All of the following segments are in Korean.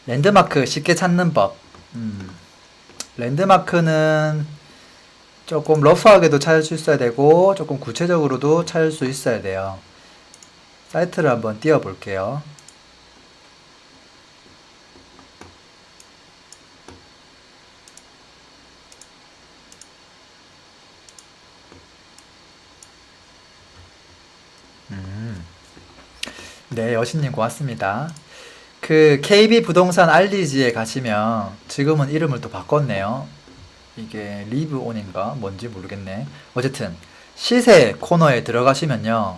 랜드마크 쉽게 찾는 법. 랜드마크는 조금 러프하게도 찾을 수 있어야 되고 조금 구체적으로도 찾을 수 있어야 돼요. 사이트를 한번 띄워 볼게요. 네, 여신님 고맙습니다. 그 KB 부동산 알리지에 가시면 지금은 이름을 또 바꿨네요. 이게 리브온인가 뭔지 모르겠네. 어쨌든 시세 코너에 들어가시면요.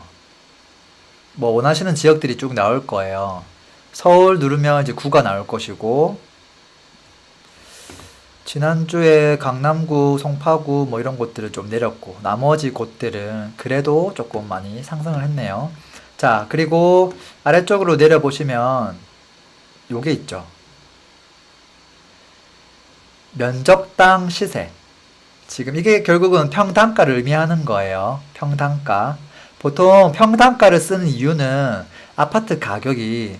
뭐 원하시는 지역들이 쭉 나올 거예요. 서울 누르면 이제 구가 나올 것이고, 지난주에 강남구, 송파구 뭐 이런 곳들을 좀 내렸고, 나머지 곳들은 그래도 조금 많이 상승을 했네요. 자, 그리고 아래쪽으로 내려보시면 요게 있죠. 면적당 시세. 지금 이게 결국은 평당가를 의미하는 거예요. 평당가. 보통 평당가를 쓰는 이유는 아파트 가격이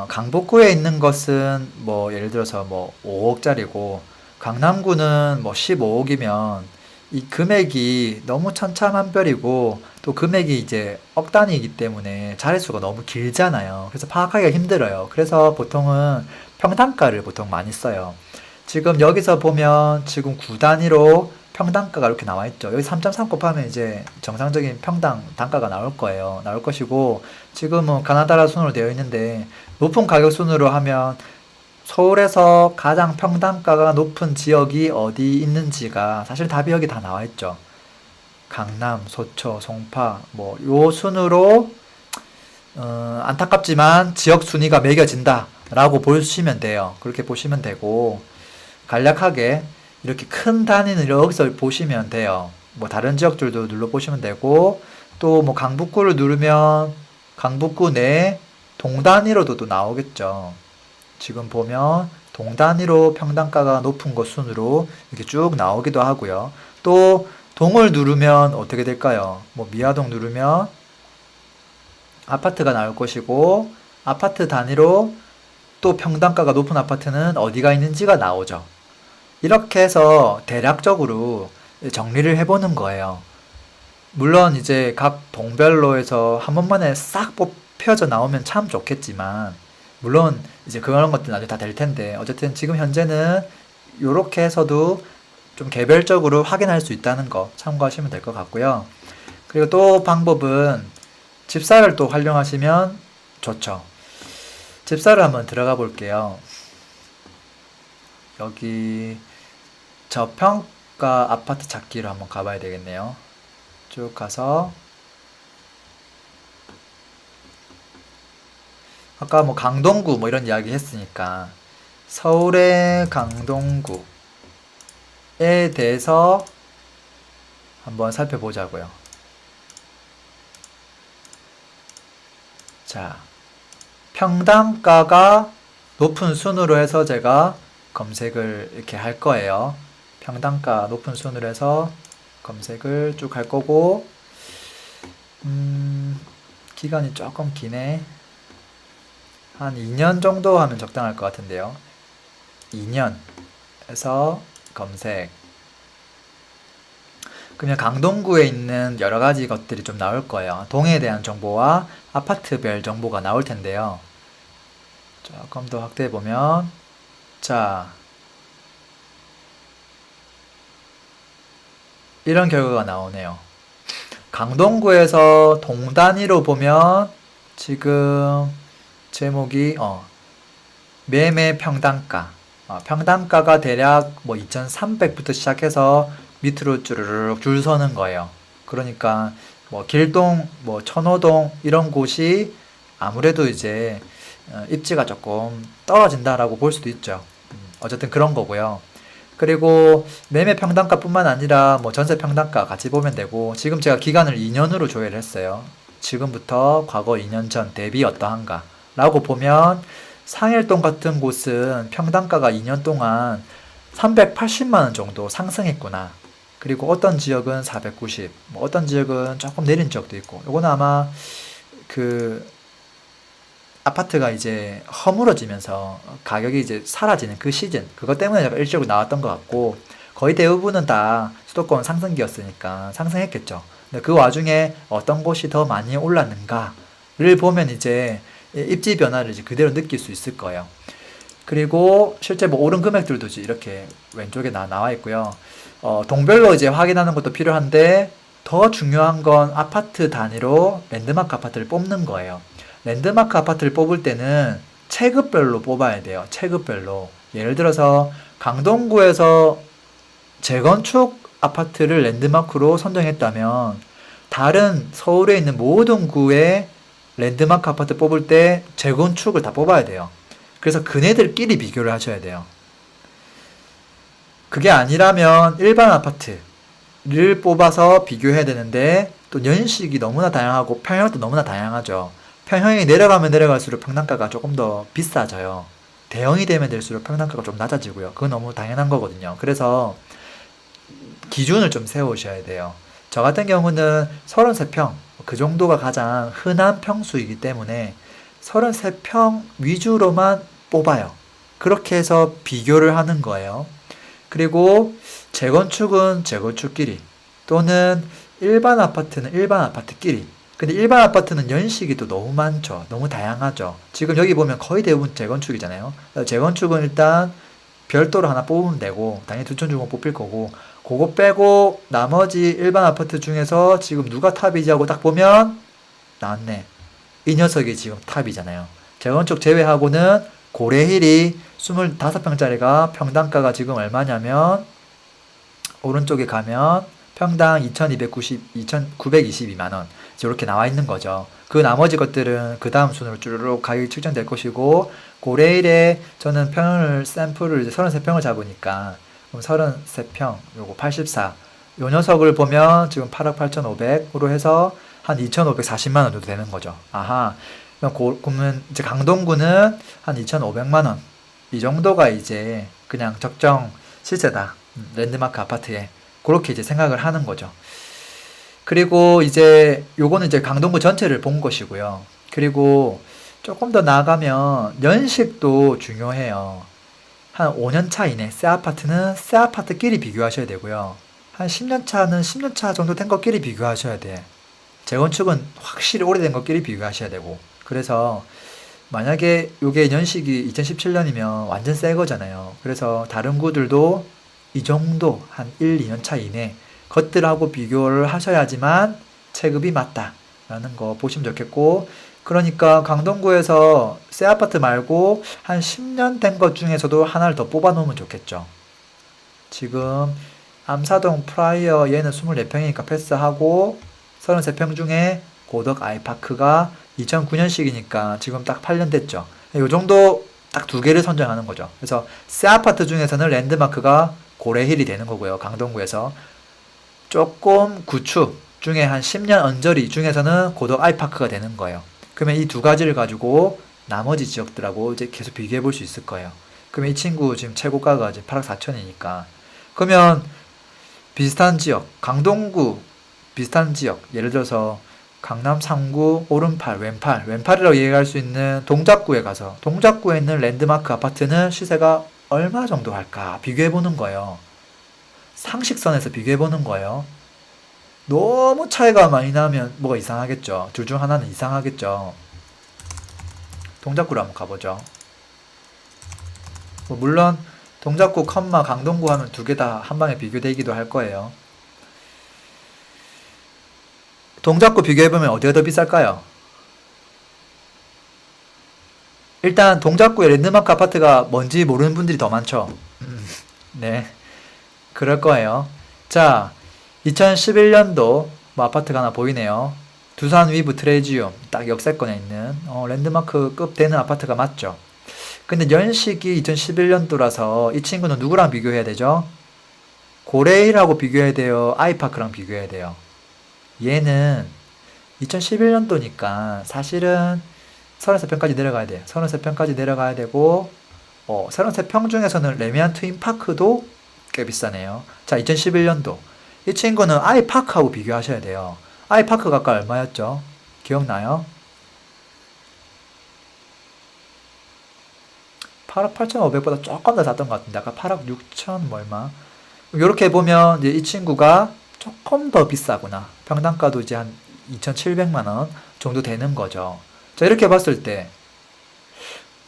강북구에 있는 것은 뭐 예를 들어서 뭐 5억짜리고 강남구는 뭐 15억이면 이 금액이 너무 천차만별이고 또 금액이 이제 억 단위이기 때문에 자릿수가 너무 길잖아요. 그래서 파악하기가 힘들어요. 그래서 보통은 평당가를 보통 많이 써요. 지금 여기서 보면 지금 구 단위로 평당가가 이렇게 나와 있죠. 여기 3.3 곱하면 이제 정상적인 평당 단가가 나올 거예요. 나올 것이고 지금은 가나다라 순으로 되어 있는데 높은 가격 순으로 하면 서울에서 가장 평당가가 높은 지역이 어디 있는지가 사실 답이 여기 다 나와 있죠. 강남, 소초, 송파 뭐 요 순으로 안타깝지만 지역 순위가 매겨진다 라고 보시면 돼요. 그렇게 보시면 되고 간략하게 이렇게 큰 단위는 여기서 보시면 돼요. 뭐 다른 지역들도 눌러보시면 되고 또 뭐 강북구를 누르면 강북구 내 동단위로도 또 나오겠죠. 지금 보면 동단위로 평당가가 높은 곳 순으로 이렇게 쭉 나오기도 하고요. 또 동을 누르면 어떻게 될까요? 뭐 미아동 누르면 아파트가 나올 것이고 아파트 단위로 또 평당가가 높은 아파트는 어디가 있는지가 나오죠. 이렇게 해서 대략적으로 정리를 해보는 거예요. 물론 이제 각 동별로 해서 한 번만에 싹 뽑혀져 나오면 참 좋겠지만, 물론 이제 그런 것들 나중에 다 될 텐데, 어쨌든 지금 현재는 이렇게 해서도 좀 개별적으로 확인할 수 있다는 거 참고하시면 될 것 같고요. 그리고 또 방법은 집사를 또 활용하시면 좋죠. 집사를 한번 들어가 볼게요. 여기 저평가 아파트 찾기로 한번 가봐야 되겠네요. 쭉 가서 아까 뭐 강동구 뭐 이런 이야기 했으니까 서울의 강동구에 대해서 한번 살펴보자고요. 자, 평당가가 높은 순으로 해서 제가 검색을 이렇게 할 거예요. 평당가 높은 순으로 해서 검색을 쭉 할 거고, 기간이 조금 기네. 한 2년 정도 하면 적당할 것 같은데요. 2년 해서 검색. 그러면 강동구에 있는 여러 가지 것들이 좀 나올 거예요. 동에 대한 정보와 아파트별 정보가 나올 텐데요. 조금 더 확대해 보면, 자, 이런 결과가 나오네요. 강동구에서 동 단위로 보면 지금 제목이 매매 평당가. 평당가가 대략 뭐 2,300부터 시작해서 밑으로 쭈르륵 줄 서는 거예요. 그러니까 뭐 길동, 뭐 천호동 이런 곳이 아무래도 이제 입지가 조금 떨어진다라고 볼 수도 있죠. 어쨌든 그런 거고요. 그리고 매매 평당가뿐만 아니라 뭐 전세 평당가 같이 보면 되고 지금 제가 기간을 2년으로 조회를 했어요. 지금부터 과거 2년 전 대비 어떠한가 라고 보면 상일동 같은 곳은 평당가가 2년 동안 380만 원 정도 상승했구나. 그리고 어떤 지역은 490, 뭐 어떤 지역은 조금 내린 지역도 있고. 이거는 아마 그 아파트가 이제 허물어지면서 가격이 이제 사라지는 그 시즌, 그것 때문에 약간 일시적으로 나왔던 것 같고, 거의 대부분은 다 수도권 상승기였으니까 상승했겠죠. 근데 그 와중에 어떤 곳이 더 많이 올랐는가를 보면 이제 입지 변화를 이제 그대로 느낄 수 있을 거예요. 그리고 실제 뭐 오른 금액들도 이렇게 왼쪽에 나와 있고요. 동별로 이제 확인하는 것도 필요한데, 더 중요한 건 아파트 단위로 랜드마크 아파트를 뽑는 거예요. 랜드마크 아파트를 뽑을 때는 체급별로 뽑아야 돼요. 체급별로. 예를 들어서 강동구에서 재건축 아파트를 랜드마크로 선정했다면, 다른 서울에 있는 모든 구의 랜드마크 아파트 뽑을 때 재건축을 다 뽑아야 돼요. 그래서 그네들끼리 비교를 하셔야 돼요. 그게 아니라면 일반 아파트를 뽑아서 비교해야 되는데, 또 연식이 너무나 다양하고 평형도 너무나 다양하죠. 평형이 내려가면 내려갈수록 평당가가 조금 더 비싸져요. 대형이 되면 될수록 평당가가 좀 낮아지고요. 그건 너무 당연한 거거든요. 그래서 기준을 좀 세우셔야 돼요. 저 같은 경우는 33평, 그 정도가 가장 흔한 평수이기 때문에 33평 위주로만 뽑아요. 그렇게 해서 비교를 하는 거예요. 그리고 재건축은 재건축끼리, 또는 일반 아파트는 일반 아파트끼리. 근데 일반 아파트는 연식이 또 너무 많죠. 너무 다양하죠. 지금 여기 보면 거의 대부분 재건축이잖아요. 재건축은 일단 별도로 하나 뽑으면 되고, 당연히 두천주공 뽑힐 거고, 그거 빼고 나머지 일반 아파트 중에서 지금 누가 탑이지 하고 딱 보면 나왔네. 이 녀석이 지금 탑이잖아요. 재건축 제외하고는 고래힐이 25평짜리가 평당가가 지금 얼마냐면, 오른쪽에 가면 평당 2,922만원 이렇게 나와 있는 거죠. 그 나머지 것들은 그 다음 순으로 쭈르륵 가격이 측정될 것이고, 고래일에 저는 평을 샘플을 이제 33평을 잡으니까, 그럼 33평 요거 84, 요 녀석을 보면 지금 8억 8,500으로 해서 한 2,540만원 정도 되는 거죠. 아하. 그러면 이제 강동구는 한 2,500만원, 이 정도가 이제 그냥 적정 시세다, 랜드마크 아파트에. 그렇게 이제 생각을 하는 거죠. 그리고 이제 요거는 이제 강동구 전체를 본 것이고요. 그리고 조금 더 나아가면 연식도 중요해요. 한 5년 차 이내 새 아파트는 새 아파트끼리 비교하셔야 되고요. 한 10년 차는 10년 차 정도 된 것끼리 비교하셔야 돼. 재건축은 확실히 오래된 것끼리 비교하셔야 되고. 그래서 만약에 요게 연식이 2017년이면 완전 새 거잖아요. 그래서 다른 구들도 이 정도 한 1, 2년 차 이내 것들하고 비교를 하셔야지만 체급이 맞다라는 거 보시면 좋겠고, 그러니까 강동구에서 새 아파트 말고 한 10년 된 것 중에서도 하나를 더 뽑아 놓으면 좋겠죠. 지금 암사동 프라이어 얘는 24평이니까 패스하고, 33평 중에 고덕 아이파크가 2009년식이니까 지금 딱 8년 됐죠. 요 정도 딱 두 개를 선정하는 거죠. 그래서 새 아파트 중에서는 랜드마크가 고래힐이 되는 거고요. 강동구에서 조금 구축 중에 한 10년 언저리 중에서는 고덕 아이파크가 되는 거예요. 그러면 이 두 가지를 가지고 나머지 지역들하고 이제 계속 비교해 볼 수 있을 거예요. 그러면 이 친구 지금 최고가가 이제 8억 4천이니까, 그러면 비슷한 지역, 강동구 비슷한 지역, 예를 들어서 강남 3구 오른팔, 왼팔이라고 얘기할 수 있는 동작구에 가서, 동작구에 있는 랜드마크 아파트는 시세가 얼마 정도 할까 비교해 보는 거예요. 상식선에서 비교해 보는 거예요. 너무 차이가 많이 나면 뭐가 이상하겠죠. 둘 중 하나는 이상하겠죠. 동작구로 한번 가보죠. 물론 동작구, 강동구 하면 두 개 다 한 방에 비교되기도 할 거예요. 동작구 비교해보면 어디가 더 비쌀까요? 일단 동작구의 랜드마크 아파트가 뭔지 모르는 분들이 더 많죠. 네, 그럴 거예요. 자, 2011년도 뭐 아파트가 하나 보이네요. 두산 위브 트레지움, 딱 역세권에 있는 랜드마크급 되는 아파트가 맞죠. 근데 연식이 2011년도라서 이 친구는 누구랑 비교해야 되죠? 고레일하고 비교해야 돼요? 아이파크랑 비교해야 돼요? 얘는 2011년도니까 사실은 33평까지 내려가야 돼요. 33평까지 내려가야 되고, 33평 중에서는 레미안 트윈파크도 꽤 비싸네요. 자, 2011년도. 이 친구는 아이파크하고 비교하셔야 돼요. 아이파크가 아까 얼마였죠? 기억나요? 8억 8,500보다 조금 더 쌌던 것 같은데 아까 8억 6천 뭐 얼마. 이렇게 보면 이제 이 친구가 조금 더 비싸구나. 평당가도 이제 한 2,700만 원 정도 되는 거죠. 자, 이렇게 봤을 때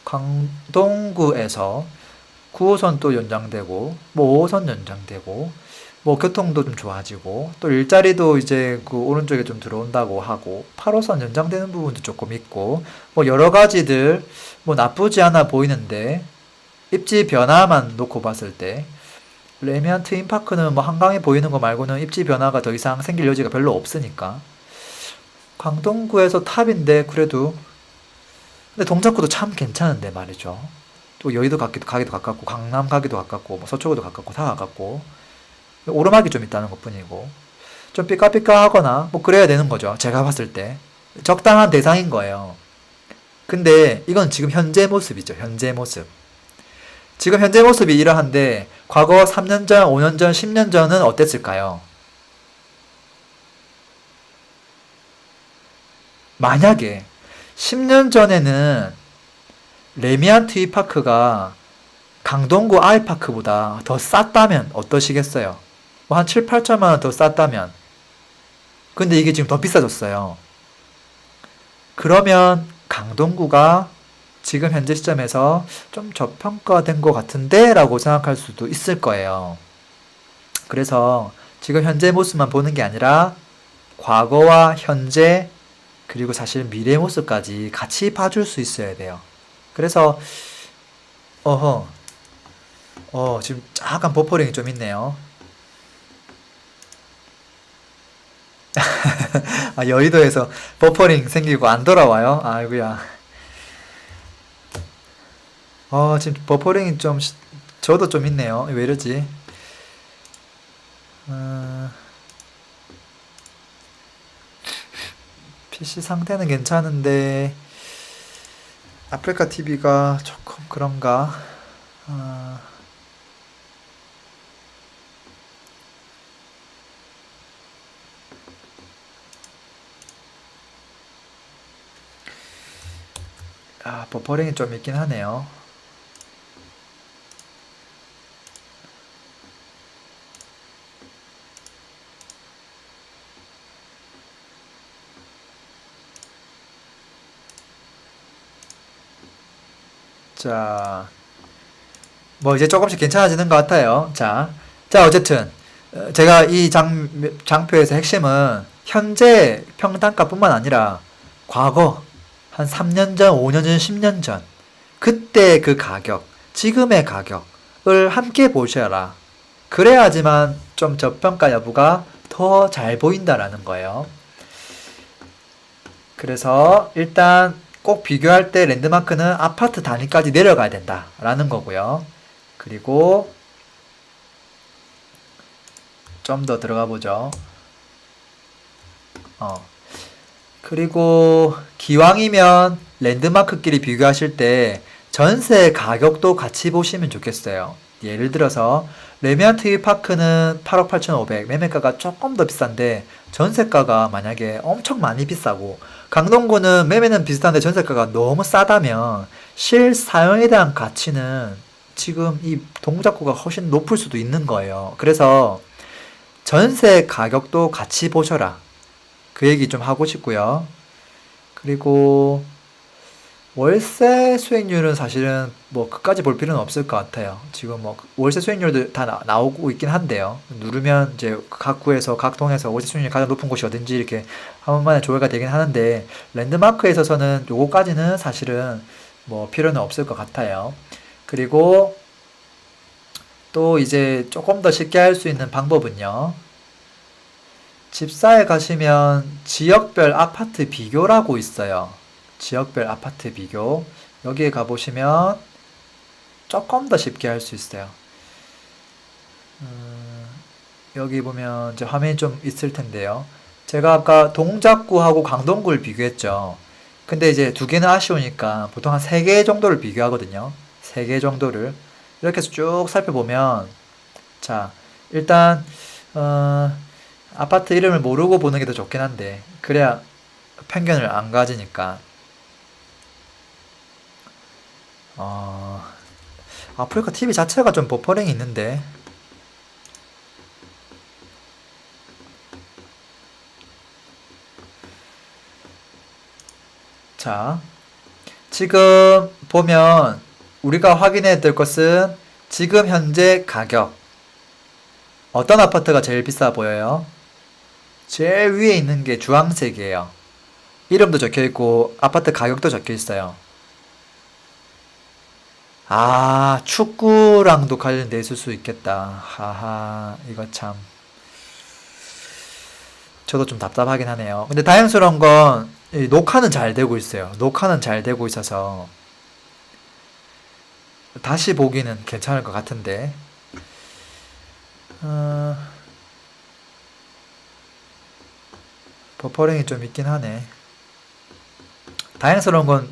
강동구에서 9호선 또 연장되고 뭐 5호선 연장되고 뭐 교통도 좀 좋아지고 또 일자리도 이제 그 오른쪽에 좀 들어온다고 하고 8호선 연장되는 부분도 조금 있고 뭐 여러 가지들 뭐 나쁘지 않아 보이는데 입지 변화만 놓고 봤을 때 레미안 트윈파크는 뭐 한강에 보이는 거 말고는 입지 변화가 더 이상 생길 여지가 별로 없으니까 강동구에서 탑인데 그래도 근데 동작구도 참 괜찮은데 말이죠. 또 여의도 가기도 가깝고 강남 가기도 가깝고 뭐 서초구도 가깝고 다 가깝고 오르막이 좀 있다는 것뿐이고 좀 삐까삐까하거나 뭐 그래야 되는 거죠. 제가 봤을 때 적당한 대상인 거예요. 근데 이건 지금 현재 모습이죠. 현재 모습. 지금 현재 모습이 이러한데 과거 3년 전, 5년 전, 10년 전은 어땠을까요? 만약에 10년 전에는 레미안 트위파크가 강동구 아이파크보다 더 쌌다면 어떠시겠어요? 뭐 한 7, 8천만 원 더 쌌다면. 근데 이게 지금 더 비싸졌어요. 그러면 강동구가 지금 현재 시점에서 좀 저평가된 것 같은데? 라고 생각할 수도 있을 거예요. 그래서 지금 현재 모습만 보는 게 아니라 과거와 현재 그리고 사실 미래 모습까지 같이 봐줄 수 있어야 돼요. 그래서 어허 지금 약간 버퍼링이 좀 있네요. 아, 여의도에서 버퍼링 생기고 안 돌아와요? 아이고야. 지금 버퍼링이 좀 저도 좀 있네요. 왜 이러지? PC 상태는 괜찮은데 아프리카 TV가 조금 그런가? 버퍼링이 좀 있긴 하네요. 자, 뭐 이제 조금씩 괜찮아지는 것 같아요. 자, 어쨌든 제가 이 장표에서 핵심은 현재 평단가뿐만 아니라 과거 한 3년 전, 5년 전, 10년 전 그때 그 가격, 지금의 가격을 함께 보셔라. 그래야지만 좀 저평가 여부가 더 잘 보인다라는 거예요. 그래서 일단 꼭 비교할 때 랜드마크는 아파트 단위까지 내려가야 된다라는 거고요. 그리고 좀 더 들어가 보죠. 그리고 기왕이면 랜드마크끼리 비교하실 때 전세 가격도 같이 보시면 좋겠어요. 예를 들어서 레미안 트위파크는 8억 8,500 매매가가 조금 더 비싼데 전세가가 만약에 엄청 많이 비싸고 강동구는 매매는 비슷한데 전세가가 너무 싸다면 실사용에 대한 가치는 지금 이 동작구가 훨씬 높을 수도 있는 거예요. 그래서 전세 가격도 같이 보셔라. 그 얘기 좀 하고 싶고요. 그리고 월세 수익률은 사실은 뭐 끝까지 볼 필요는 없을 것 같아요. 지금 뭐 월세 수익률도 다 나오고 있긴 한데요. 누르면 이제 각 구에서 각 동에서 월세 수익률이 가장 높은 곳이 어딘지 이렇게 한 번만에 조회가 되긴 하는데 랜드마크에 있어서는 요거까지는 사실은 뭐 필요는 없을 것 같아요. 그리고 또 이제 조금 더 쉽게 할 수 있는 방법은요. 집사에 가시면 지역별 아파트 비교라고 있어요. 지역별 아파트 비교. 여기에 가보시면 조금 더 쉽게 할 수 있어요. 여기 보면 이제 화면이 좀 있을 텐데요. 제가 아까 동작구하고 강동구를 비교했죠. 근데 이제 두 개는 아쉬우니까 보통 한 3개 정도를 비교하거든요. 3개 정도를. 이렇게 해서 쭉 살펴보면 자, 일단 아파트 이름을 모르고 보는 게 더 좋긴 한데 그래야 편견을 안 가지니까 아프리카 TV 자체가 좀 버퍼링이 있는데. 자, 지금 보면 우리가 확인해야 될 것은 지금 현재 가격. 어떤 아파트가 제일 비싸 보여요? 제일 위에 있는 게 주황색이에요. 이름도 적혀 있고 아파트 가격도 적혀 있어요. 아, 축구랑도 관련돼 있을 수 있겠다. 하하, 이거 참. 저도 좀 답답하긴 하네요. 근데 다행스러운 건 녹화는 잘 되고 있어요. 녹화는 잘 되고 있어서 다시 보기는 괜찮을 것 같은데. 어, 버퍼링이 좀 있긴 하네. 다행스러운 건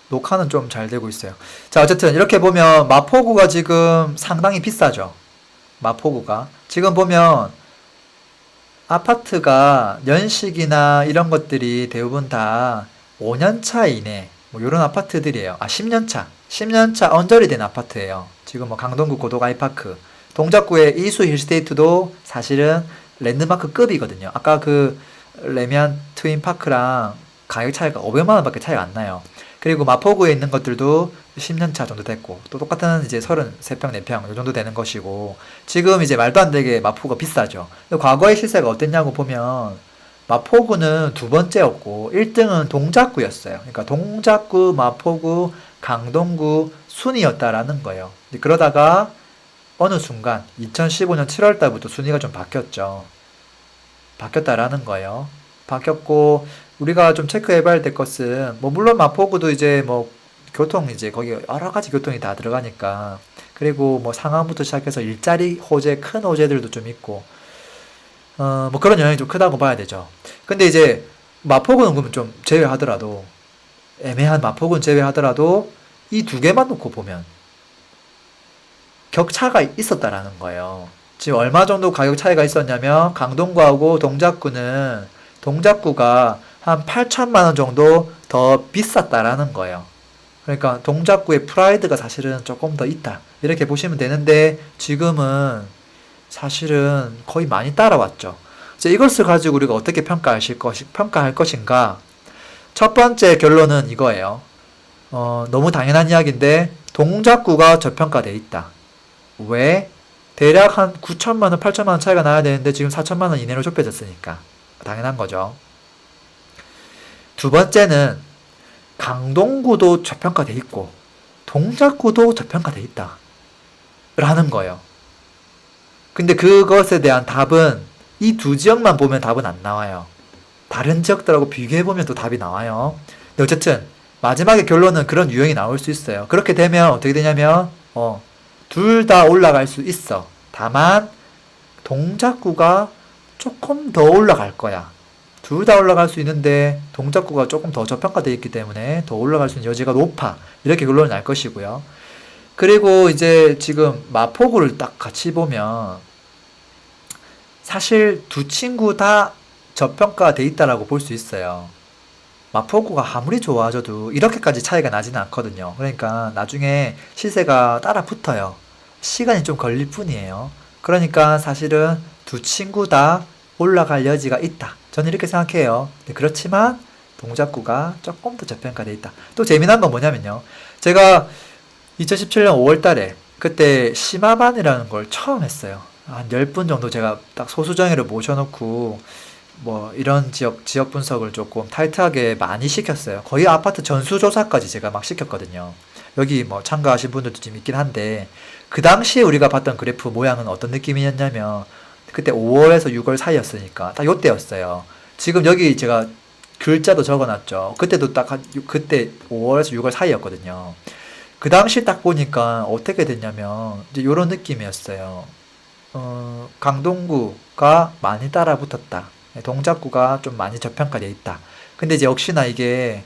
녹화는 좀 잘 되고 있어요. 자, 어쨌든 이렇게 보면 마포구가 지금 상당히 비싸죠. 마포구가. 지금 보면 아파트가 연식이나 이런 것들이 대부분 다 5년 차 이내, 뭐 이런 아파트들이에요. 아, 10년 차. 10년 차 언저리 된 아파트예요. 지금 뭐 강동구 고덕 아이파크, 동작구의 이수 힐스테이트도 사실은 랜드마크급이거든요. 아까 그 레미안 트윈파크랑 가격 차이가 500만 원밖에 차이가 안 나요. 그리고 마포구에 있는 것들도 10년 차 정도 됐고, 또 똑같은 이제 33평, 4평 요 정도 되는 것이고, 지금 이제 말도 안 되게 마포가 비싸죠. 근데 과거의 시세가 어땠냐고 보면 마포구는 두 번째였고 1등은 동작구였어요. 그러니까 동작구, 마포구, 강동구 순이었다라는 거예요. 근데 그러다가 어느 순간 2015년 7월 달부터 순위가 좀 바뀌었죠. 바뀌었다라는 거예요. 바뀌었고 우리가 좀 체크해 봐야 될 것은 뭐 물론 마포구도 이제 뭐 교통 이제 거기 여러 가지 교통이 다 들어가니까, 그리고 뭐 상암부터 시작해서 일자리 호재 큰 호재들도 좀 있고 뭐 그런 영향이 좀 크다고 봐야 되죠. 근데 이제 마포구는 그러면 좀 제외하더라도, 애매한 마포구는 제외하더라도 이 두 개만 놓고 보면 격차가 있었다라는 거예요. 지금 얼마 정도 가격 차이가 있었냐면 강동구하고 동작구는 동작구가 한 8천만 원 정도 더 비쌌다라는 거예요. 그러니까 동작구의 프라이드가 사실은 조금 더 있다, 이렇게 보시면 되는데 지금은 사실은 거의 많이 따라왔죠. 이제 이것을 가지고 우리가 어떻게 평가할 것인가? 첫 번째 결론은 이거예요. 너무 당연한 이야기인데 동작구가 저평가돼 있다. 왜? 대략 한 9천만 원, 8천만 원 차이가 나야 되는데 지금 4천만 원 이내로 좁혀졌으니까 당연한 거죠. 두 번째는 강동구도 저평가돼 있고 동작구도 저평가돼 있다 라는 거예요. 근데 그것에 대한 답은 이 두 지역만 보면 답은 안 나와요. 다른 지역들하고 비교해보면 또 답이 나와요. 근데 어쨌든 마지막에 결론은 그런 유형이 나올 수 있어요. 그렇게 되면 어떻게 되냐면 둘 다 올라갈 수 있어. 다만 동작구가 조금 더 올라갈 거야. 둘 다 올라갈 수 있는데 동작구가 조금 더 저평가되어 있기 때문에 더 올라갈 수 있는 여지가 높아. 이렇게 결론이 날 것이고요. 그리고 이제 지금 마포구를 딱 같이 보면 사실 두 친구 다 저평가돼 있다라고 볼 수 있어요. 마포구가 아무리 좋아져도 이렇게까지 차이가 나지는 않거든요. 그러니까 나중에 시세가 따라 붙어요. 시간이 좀 걸릴 뿐이에요. 그러니까 사실은 두 친구 다 올라갈 여지가 있다, 저는 이렇게 생각해요. 그렇지만 동작구가 조금 더 저평가돼 있다. 또 재미난 건 뭐냐면요, 제가 2017년 5월 달에 그때 심화반이라는 걸 처음 했어요. 한 10분 정도 제가 딱 소수정예를 모셔놓고 뭐 이런 지역 분석을 조금 타이트하게 많이 시켰어요. 거의 아파트 전수조사까지 제가 막 시켰거든요. 여기 뭐 참가하신 분들도 좀 있긴 한데, 그 당시에 우리가 봤던 그래프 모양은 어떤 느낌이었냐면 그때 5월에서 6월 사이였으니까 딱 요때였어요. 지금 여기 제가 글자도 적어놨죠. 그때도 그때 5월에서 6월 사이였거든요. 그 당시 딱 보니까 어떻게 됐냐면 이제 요런 느낌이었어요. 강동구가 많이 따라 붙었다. 동작구가 좀 많이 저평가되어 있다. 근데 이제 역시나 이게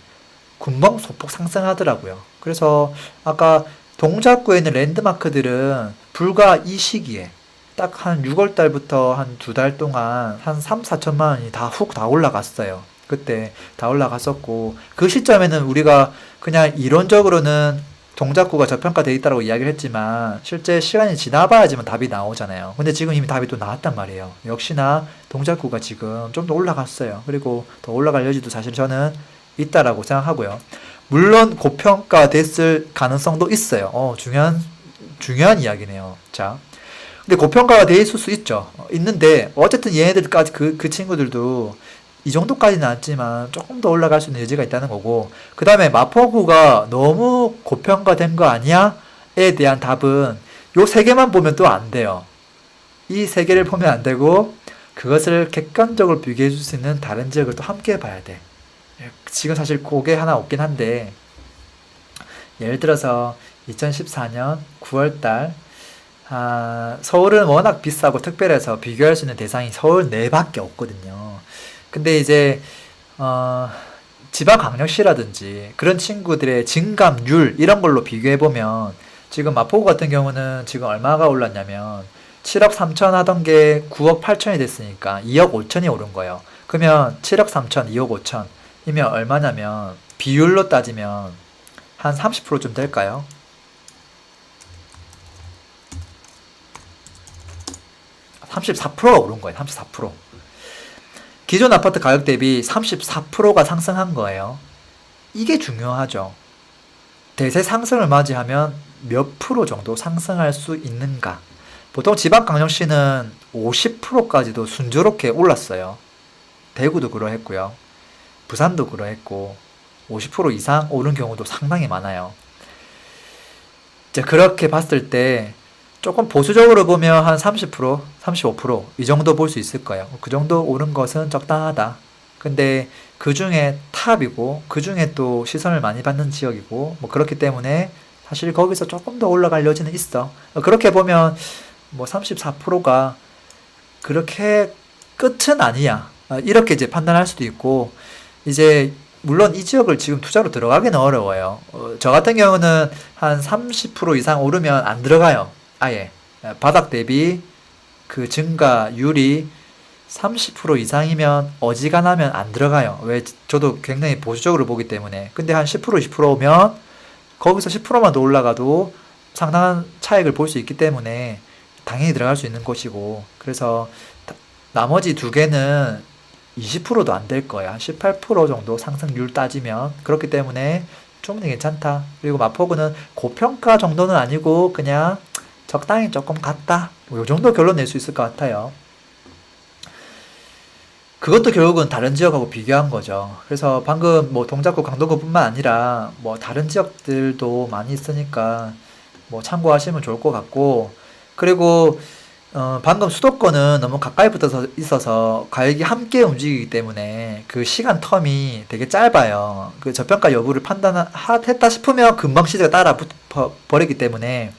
군번 소폭 상승하더라고요. 그래서 아까 동작구에 있는 랜드마크들은 불과 이 시기에 딱 한 6월 달부터 한 두 달 동안 한 3, 4천만 원이 다 올라갔어요. 그때 다 올라갔었고, 그 시점에는 우리가 그냥 이론적으로는 동작구가 저평가되어 있다고 이야기를 했지만 실제 시간이 지나봐야지만 답이 나오잖아요. 근데 지금 이미 답이 또 나왔단 말이에요. 역시나 동작구가 지금 좀 더 올라갔어요. 그리고 더 올라갈 여지도 사실 저는 있다라고 생각하고요. 물론 고평가됐을 가능성도 있어요. 중요한 이야기네요. 자, 근데 고평가가 돼 있을 수 있죠. 있는데 어쨌든 얘네들까지 그 친구들도 이 정도까지는 않지만 조금 더 올라갈 수 있는 여지가 있다는 거고, 그 다음에 마포구가 너무 고평가된 거 아니야? 에 대한 답은 요 세 개만 보면 또 안 돼요. 이 세 개를 보면 안 되고 그것을 객관적으로 비교해 줄 수 있는 다른 지역을 또 함께 봐야 돼. 지금 사실 그게 하나 없긴 한데, 예를 들어서 2014년 9월달 서울은 워낙 비싸고 특별해서 비교할 수 있는 대상이 서울 내밖에 없거든요. 근데 이제 지방광역시라든지 그런 친구들의 증감률 이런 걸로 비교해보면 지금 마포구 같은 경우는 지금 얼마가 올랐냐면 7억 3천 하던 게 9억 8천이 됐으니까 2억 5천이 오른 거예요. 그러면 7억 3천, 2억 5천이면 얼마냐면 비율로 따지면 한 30%좀 될까요? 34%가 오른 거예요. 34%. 기존 아파트 가격 대비 34%가 상승한 거예요. 이게 중요하죠. 대세 상승을 맞이하면 몇 프로 정도 상승할 수 있는가. 보통 지방광역시는 50%까지도 순조롭게 올랐어요. 대구도 그러했고요. 부산도 그러했고 50% 이상 오른 경우도 상당히 많아요. 이제 그렇게 봤을 때 조금 보수적으로 보면 한 30%, 35%이 정도 볼 수 있을 거예요. 그 정도 오른 것은 적당하다. 근데 그 중에 탑이고 그 중에 또 시선을 많이 받는 지역이고 뭐 그렇기 때문에 사실 거기서 조금 더 올라갈 여지는 있어. 그렇게 보면 뭐 34%가 그렇게 끝은 아니야. 이렇게 이제 판단할 수도 있고, 이제 물론 이 지역을 지금 투자로 들어가기는 어려워요. 저 같은 경우는 한 30% 이상 오르면 안 들어가요. 아예. 바닥 대비 그 증가율이 30% 이상이면 어지간하면 안 들어가요. 왜? 저도 굉장히 보수적으로 보기 때문에. 근데 한 10%, 20%면 거기서 10%만 더 올라가도 상당한 차익을 볼 수 있기 때문에 당연히 들어갈 수 있는 곳이고, 그래서 나머지 두 개는 20%도 안 될 거야. 한 18% 정도 상승률 따지면. 그렇기 때문에 충분히 괜찮다. 그리고 마포구는 고평가 정도는 아니고 그냥 적당히 조금 같다. 뭐 요 정도 결론 낼 수 있을 것 같아요. 그것도 결국은 다른 지역하고 비교한 거죠. 그래서 방금 뭐 동작구, 강동구뿐만 아니라 뭐 다른 지역들도 많이 있으니까 뭐 참고하시면 좋을 것 같고, 그리고 방금 수도권은 너무 가까이 붙어서 있어서 가격이 함께 움직이기 때문에 그 시간 텀이 되게 짧아요. 그 저평가 여부를 판단했다 싶으면 금방 시세가 따라 붙어 버리기 때문에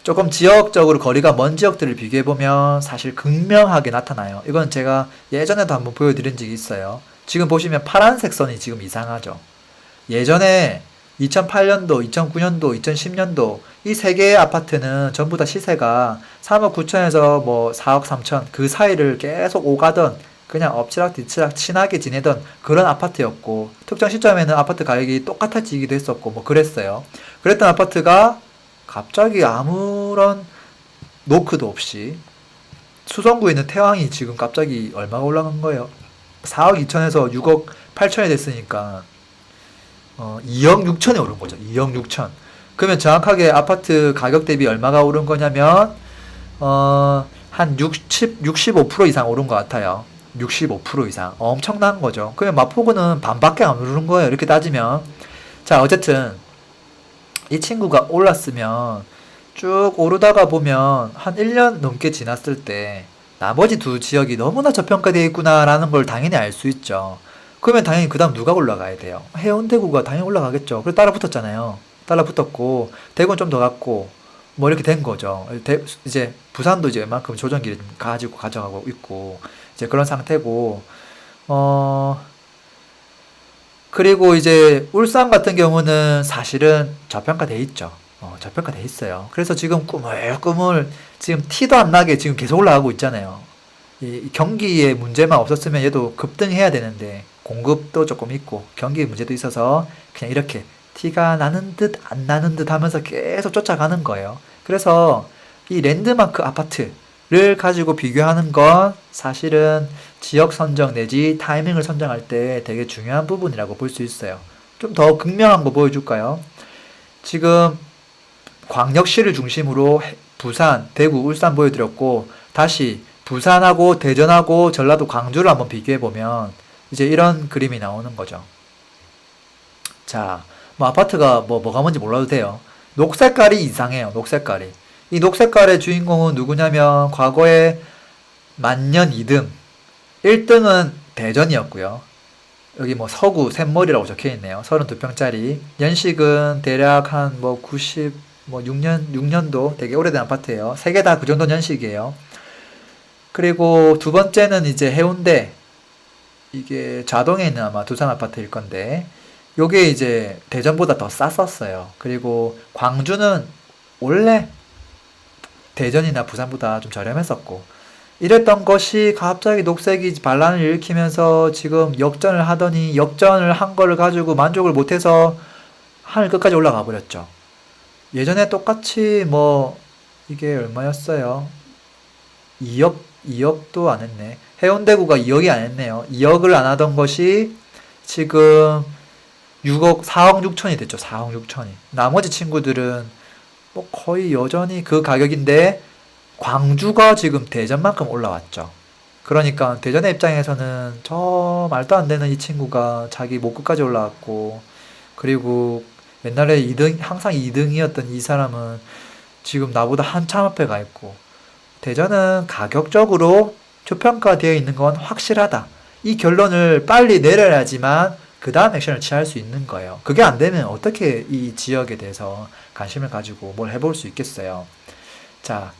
조금 지역적으로 거리가 먼 지역들을 비교해보면 사실 극명하게 나타나요. 이건 제가 예전에도 한번 보여드린 적이 있어요. 지금 보시면 파란색 선이 지금 이상하죠. 예전에 2008년도, 2009년도, 2010년도 이 세 개의 아파트는 전부 다 시세가 3억 9천에서 뭐 4억 3천 그 사이를 계속 오가던, 그냥 엎치락 뒤치락 친하게 지내던 그런 아파트였고, 특정 시점에는 아파트 가격이 똑같아지기도 했었고 뭐 그랬어요. 그랬던 아파트가 갑자기 아무런 노크도 없이 수성구에 있는 태왕이 지금 갑자기 얼마가 올라간 거예요? 4억 2천에서 6억 8천이 됐으니까 2억 6천에 오른 거죠. 2억 6천. 그러면 정확하게 아파트 가격 대비 얼마가 오른 거냐면 한 65% 이상 오른 것 같아요. 65% 이상. 엄청난 거죠. 그러면 마포구는 반밖에 안 오른 거예요. 이렇게 따지면. 자, 어쨌든 이 친구가 올랐으면 쭉 오르다가 보면 한 1년 넘게 지났을 때 나머지 두 지역이 너무나 저평가되어 있구나라는 걸 당연히 알 수 있죠. 그러면 당연히 그 다음 누가 올라가야 돼요? 해운대구가 당연히 올라가겠죠. 그래서 따라 붙었잖아요. 따라 붙었고, 대구는 좀 더 갔고, 뭐 이렇게 된 거죠. 이제 부산도 이제 웬만큼 조정기를 가지고 가져가고 있고, 이제 그런 상태고, 그리고 이제 울산 같은 경우는 사실은 저평가돼 있죠. 저평가돼 있어요. 그래서 지금 꾸물꾸물 지금 티도 안 나게 지금 계속 올라가고 있잖아요. 이 경기에 문제만 없었으면 얘도 급등해야 되는데 공급도 조금 있고 경기 문제도 있어서 그냥 이렇게 티가 나는 듯 안 나는 듯 하면서 계속 쫓아가는 거예요. 그래서 이 랜드마크 아파트를 가지고 비교하는 건 사실은 지역 선정 내지 타이밍을 선정할 때 되게 중요한 부분이라고 볼 수 있어요. 좀 더 극명한 거 보여줄까요? 지금 광역시를 중심으로 부산, 대구, 울산 보여드렸고, 다시 부산하고 대전하고 전라도, 광주를 한번 비교해보면 이제 이런 그림이 나오는 거죠. 자, 뭐 아파트가 뭐가 뭔지 몰라도 돼요. 녹색깔이 이상해요. 녹색깔이. 이 녹색깔의 주인공은 누구냐면 과거에 만년 2등, 1등은 대전이었고요. 여기 뭐 서구 샘머리라고 적혀 있네요. 32평짜리. 연식은 대략 한 뭐 90, 뭐 6년도 되게 오래된 아파트예요. 세 개 다 그 정도 연식이에요. 그리고 두 번째는 이제 해운대. 이게 자동에 있는 아마 두산 아파트일 건데, 요게 이제 대전보다 더 쌌었어요. 그리고 광주는 원래 대전이나 부산보다 좀 저렴했었고, 이랬던 것이 갑자기 녹색이 반란을 일으키면서 지금 역전을 하더니 역전을 한 거를 가지고 만족을 못해서 하늘 끝까지 올라가 버렸죠. 예전에 똑같이 뭐 이게 얼마였어요? 2억도 안 했네. 해운대구가 2억이 안 했네요. 2억을 안 하던 것이 지금 6억, 4억 6천이 됐죠. 4억 6천이. 나머지 친구들은 뭐 거의 여전히 그 가격인데 광주가 지금 대전만큼 올라왔죠. 그러니까 대전의 입장에서는 저 말도 안 되는 이 친구가 자기 목끝까지 올라왔고, 그리고 옛날에 2등, 항상 2등이었던 이 사람은 지금 나보다 한참 앞에 가 있고, 대전은 가격적으로 저평가되어 있는 건 확실하다. 이 결론을 빨리 내려야지만 그 다음 액션을 취할 수 있는 거예요. 그게 안 되면 어떻게 이 지역에 대해서 관심을 가지고 뭘 해볼 수 있겠어요. 자,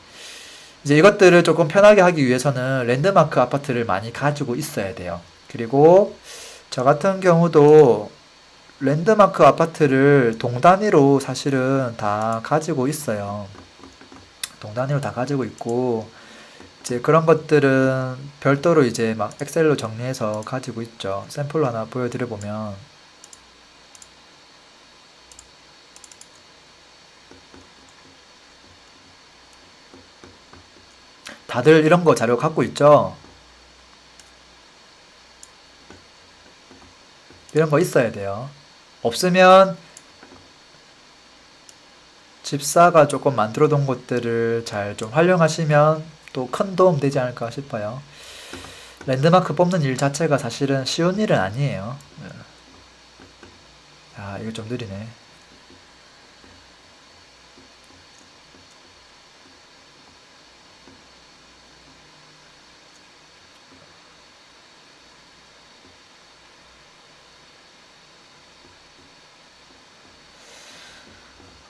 이제 이것들을 조금 편하게 하기 위해서는 랜드마크 아파트를 많이 가지고 있어야 돼요. 그리고 저 같은 경우도 랜드마크 아파트를 동단위로 사실은 다 가지고 있어요. 동단위로 다 가지고 있고, 이제 그런 것들은 별도로 이제 막 엑셀로 정리해서 가지고 있죠. 샘플로 하나 보여드려 보면, 다들 이런 거 자료 갖고 있죠? 이런 거 있어야 돼요. 없으면 집사가 조금 만들어 둔 것들을 잘 좀 활용하시면 또 큰 도움 되지 않을까 싶어요. 랜드마크 뽑는 일 자체가 사실은 쉬운 일은 아니에요. 아, 이거 좀 느리네.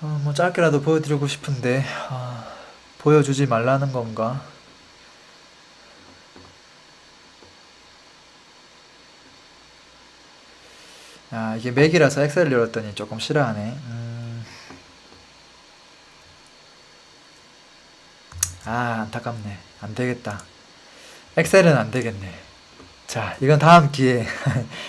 뭐 짧게라도 보여드리고 싶은데, 보여주지 말라는 건가? 아, 이게 맥이라서 엑셀을 열었더니 조금 싫어하네. 안타깝네. 안 되겠다. 엑셀은 안 되겠네. 자, 이건 다음 기회에.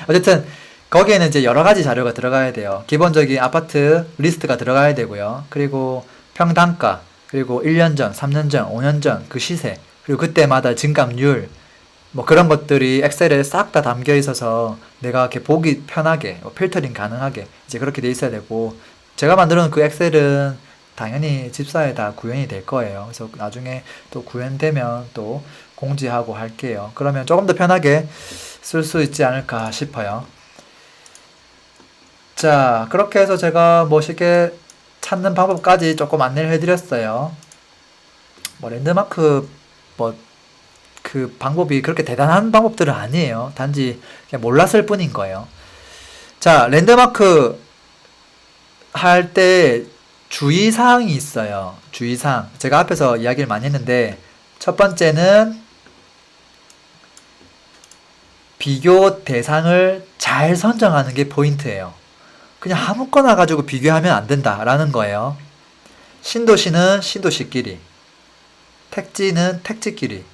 어쨌든, 거기에는 이제 여러 가지 자료가 들어가야 돼요. 기본적인 아파트 리스트가 들어가야 되고요. 그리고 평당가, 그리고 1년 전, 3년 전, 5년 전 그 시세, 그리고 그때마다 증감률, 뭐 그런 것들이 엑셀에 싹 다 담겨 있어서 내가 이렇게 보기 편하게, 필터링 가능하게 이제 그렇게 돼 있어야 되고, 제가 만들어 놓은 그 엑셀은 당연히 집사에 다 구현이 될 거예요. 그래서 나중에 또 구현되면 또 공지하고 할게요. 그러면 조금 더 편하게 쓸 수 있지 않을까 싶어요. 자, 그렇게 해서 제가 뭐 쉽게 찾는 방법까지 조금 안내를 해드렸어요. 뭐 랜드마크 뭐 그 방법이 그렇게 대단한 방법들은 아니에요. 단지 그냥 몰랐을 뿐인 거예요. 자, 랜드마크 할 때 주의사항이 있어요. 주의사항. 제가 앞에서 이야기를 많이 했는데, 첫 번째는 비교 대상을 잘 선정하는 게 포인트예요. 그냥 아무거나 가지고 비교하면 안 된다라는 거예요. 신도시는 신도시끼리, 택지는 택지끼리,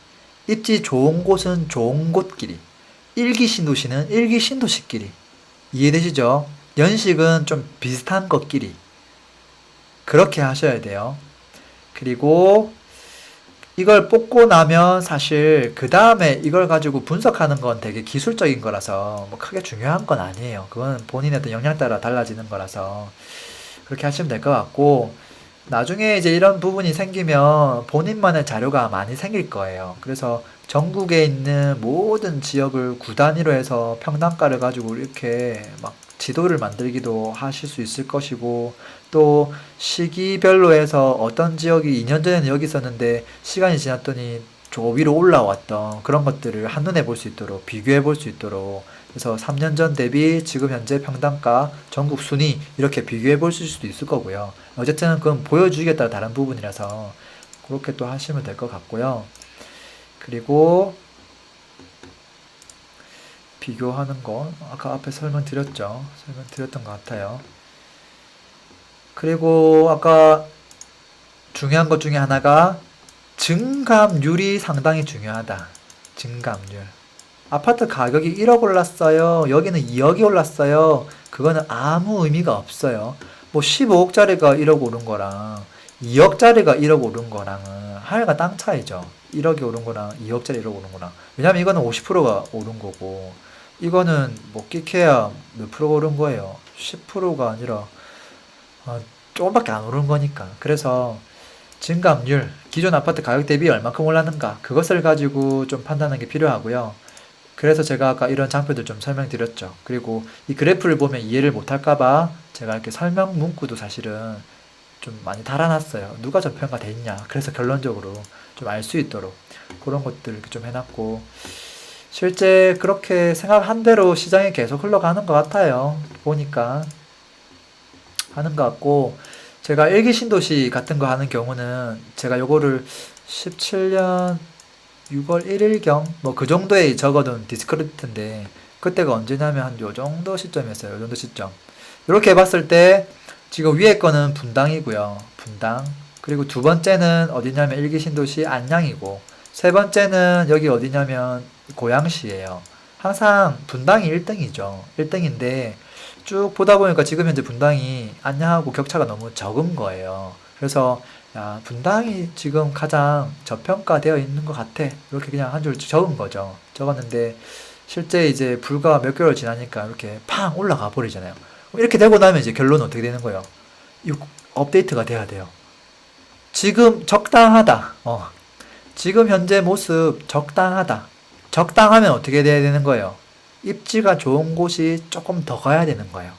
입지 좋은 곳은 좋은 곳끼리, 일기 신도시는 일기 신도시끼리. 이해되시죠? 연식은 좀 비슷한 것끼리 그렇게 하셔야 돼요. 그리고 이걸 뽑고 나면 사실 그 다음에 이걸 가지고 분석하는 건 되게 기술적인 거라서 뭐 크게 중요한 건 아니에요. 그건 본인의 어떤 역량 따라 달라지는 거라서 그렇게 하시면 될 것 같고, 나중에 이제 이런 부분이 생기면 본인만의 자료가 많이 생길 거예요. 그래서 전국에 있는 모든 지역을 구 단위로 해서 평당가를 가지고 이렇게 막 지도를 만들기도 하실 수 있을 것이고, 또 시기별로 해서 어떤 지역이 2년 전에는 여기 있었는데 시간이 지났더니 저 위로 올라왔던 그런 것들을 한눈에 볼 수 있도록, 비교해 볼 수 있도록, 그래서 3년 전 대비 지금 현재 평당가 전국 순위 이렇게 비교해 볼 수도 있을 거고요. 어쨌든 그건 보여주기에 따라 다른 부분이라서 그렇게 또 하시면 될 것 같고요. 그리고 비교하는 거 아까 앞에 설명드렸죠. 설명드렸던 것 같아요. 그리고 아까 중요한 것 중에 하나가 증감률이 상당히 중요하다. 증감률. 아파트 가격이 1억 올랐어요. 여기는 2억이 올랐어요. 그거는 아무 의미가 없어요. 뭐 15억짜리가 1억 오른 거랑 2억짜리가 1억 오른 거랑은 하늘과 땅 차이죠. 1억이 오른 거랑 2억짜리 1억 오른 거랑. 왜냐면 이거는 50%가 오른 거고, 이거는 뭐 끼케야 몇 프로가 오른 거예요. 10%가 아니라 조금밖에 안 오른 거니까. 그래서 증감률, 기존 아파트 가격 대비 얼마큼 올랐는가, 그것을 가지고 좀 판단하는 게 필요하고요. 그래서 제가 아까 이런 장표들 좀 설명드렸죠. 그리고 이 그래프를 보면 이해를 못할까봐 제가 이렇게 설명 문구도 사실은 좀 많이 달아놨어요. 누가 저평가돼 있냐. 그래서 결론적으로 좀 알 수 있도록 그런 것들 이렇게 좀 해놨고, 실제 그렇게 생각한 대로 시장이 계속 흘러가는 것 같아요. 보니까 하는 것 같고, 제가 일기 신도시 같은 거 하는 경우는 제가 요거를 17년 6월 1일경 뭐 그 정도에 적어둔 디스크립트인데, 그때가 언제냐면 한 요 정도 시점이었어요. 요 정도 시점. 이렇게 봤을 때 지금 위에 거는 분당이고요. 분당. 그리고 두 번째는 어디냐면 일기 신도시 안양이고, 세 번째는 여기 어디냐면 고양시예요. 항상 분당이 1등이죠. 1등인데 쭉 보다 보니까 지금 현재 분당이 안양하고 격차가 너무 적은 거예요. 그래서 야, 분당이 지금 가장 저평가되어 있는 것 같아. 이렇게 그냥 한 줄 적은 거죠. 적었는데 실제 이제 불과 몇 개월 지나니까 이렇게 팡 올라가 버리잖아요. 이렇게 되고 나면 이제 결론은 어떻게 되는 거예요? 이 업데이트가 돼야 돼요. 지금 적당하다. 지금 현재 모습 적당하다. 적당하면 어떻게 돼야 되는 거예요? 입지가 좋은 곳이 조금 더 가야 되는 거예요.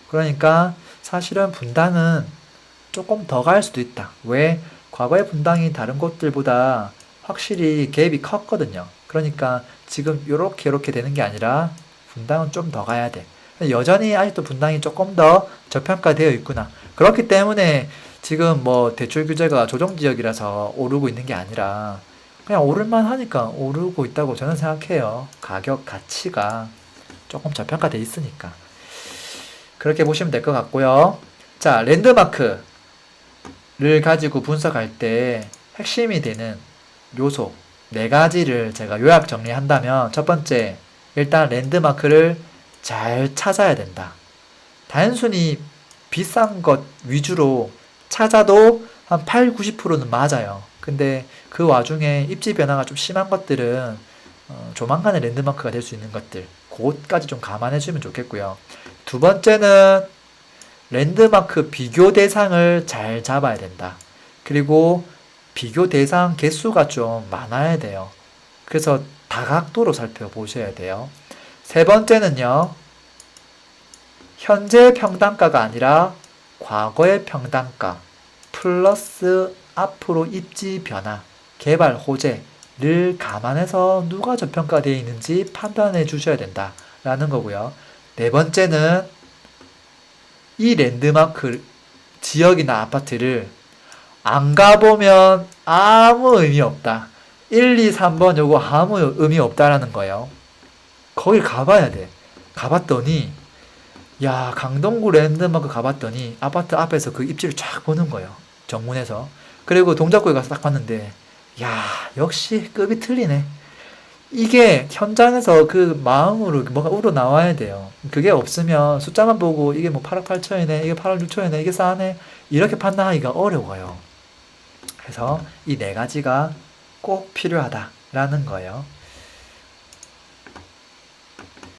그러니까 사실은 분당은 조금 더 갈 수도 있다. 왜? 과거의 분당이 다른 곳들보다 확실히 갭이 컸거든요. 그러니까 지금 요렇게 되는 게 아니라 분당은 좀 더 가야 돼. 여전히 아직도 분당이 조금 더 저평가되어 있구나. 그렇기 때문에 지금 뭐 대출 규제가 조정 지역이라서 오르고 있는 게 아니라 그냥 오를만 하니까 오르고 있다고 저는 생각해요. 가격 가치가 조금 저평가돼 있으니까. 그렇게 보시면 될 것 같고요. 자, 랜드마크를 가지고 분석할 때 핵심이 되는 요소 4가지를 제가 요약 정리한다면, 첫 번째, 일단 랜드마크를 잘 찾아야 된다. 단순히 비싼 것 위주로 찾아도 한 8, 90%는 맞아요. 근데 그 와중에 입지 변화가 좀 심한 것들은 조만간에 랜드마크가 될 수 있는 것들, 그것까지 좀 감안해 주면 좋겠고요. 두 번째는 랜드마크 비교 대상을 잘 잡아야 된다. 그리고 비교 대상 개수가 좀 많아야 돼요. 그래서 다각도로 살펴보셔야 돼요. 세 번째는요, 현재 평당가가 아니라 과거의 평당가 플러스 앞으로 입지 변화, 개발 호재를 감안해서 누가 저평가되어 있는지 판단해 주셔야 된다라는 거고요. 네 번째는 이 랜드마크 지역이나 아파트를 안 가보면 아무 의미 없다. 1, 2, 3번 요거 아무 의미 없다라는 거예요. 거길 가봐야 돼. 가봤더니 야, 강동구 랜드마크 가봤더니 아파트 앞에서 그 입지를 쫙 보는 거예요. 정문에서. 그리고 동작구에 가서 딱 봤는데 야, 역시 급이 틀리네. 이게 현장에서 그 마음으로 뭔가 우러나와야 돼요. 그게 없으면 숫자만 보고 이게 뭐 8억 8천이네, 이게 8억 6천이네, 이게 싸네, 이렇게 판단하기가 어려워요. 그래서 이 네 가지가 꼭 필요하다라는 거예요.